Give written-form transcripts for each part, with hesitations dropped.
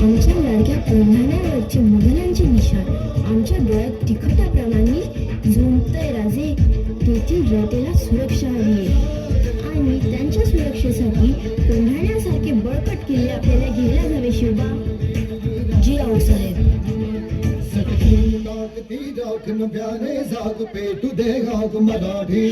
आमच्या लाडक्या प्रधानावरचे मुघलांचे निशाण आमच्या डोळ्यात तिखटाप्रमाणे झुंजतय राजे. तेथील जनतेला सुरक्षा हवी आहे आणि त्यांच्या सुरक्षेसाठी कोंढाण्यासारखे बळकट किल्ले आपल्याला घ्यायला हवे. शिवबा. जी रावसाहेब. पेटू दे गाग मराठी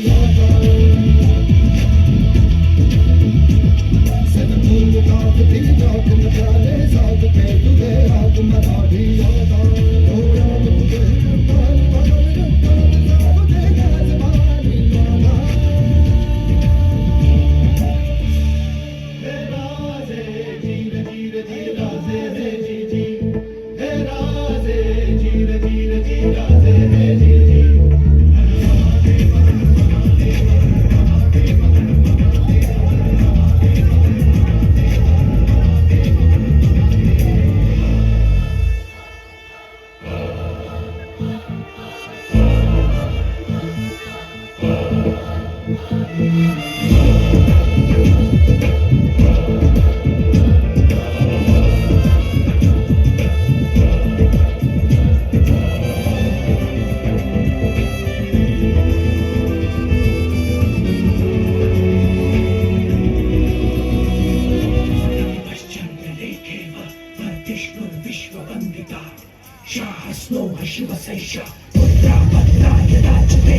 शाहस्नो शिवसैषा पुत्रा भद्राय राजते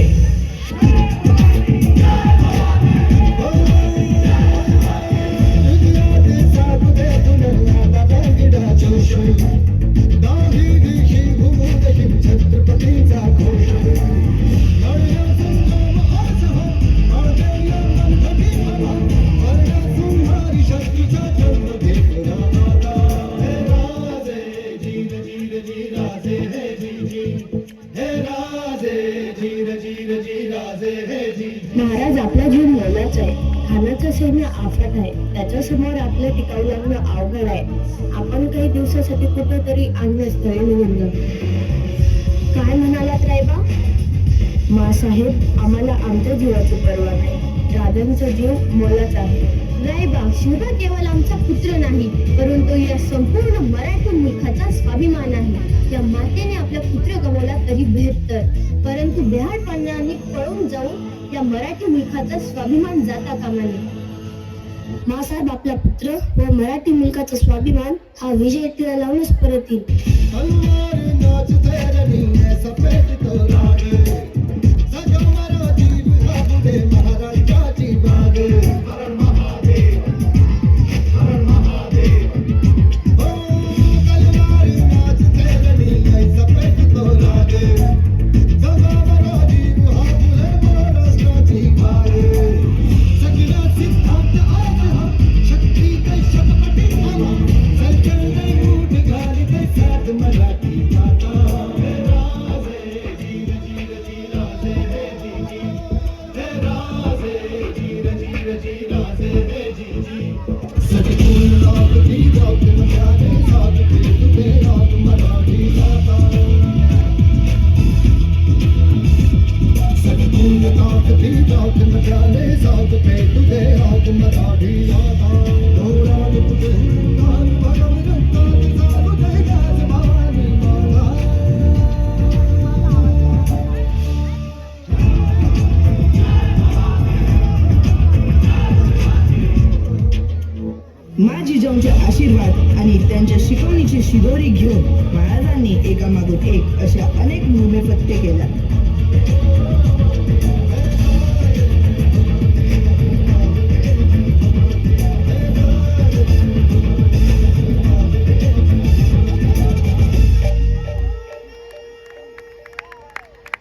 छत्रपतीचा घोष महाराज, आपला जीव मोलाचा आहे. खानाचं सैन्य आफत आहे. त्याच्या समोर आपलं टिकाऊ लागणं अवघड आहे. आपण काही दिवसासाठी कुठेतरी अन्य स्थळी निघून जाऊ. काय म्हणालात रायबा? मासाहेब, आम्हाला आमच्या जीवाची पर्वा नाही. राजांचा जीव मोलाचा आहे. रायबा, शिवबा केवळ आमचा पुत्र नाही, परंतु या संपूर्ण मराठी मुलखाचा स्वाभिमान आहे. या मातेने आपला पुत्र गमावला तरी बेहत्तर, परंतु बेहाडपणाने पळून जाऊन या मराठी मुलखाचा स्वाभिमान जाता कामा नये. मासाहेब, आपला पुत्र व मराठी मुलखाचा स्वाभिमान हा विजय तिला लावूनच परत येईल. जिजाऊंचे आशीर्वाद आणि त्यांच्या शिकवणीची शिदोरी घेऊन महाराजांनी एकामागून एक अशा अनेक मोहिमे फत्ते केल्या.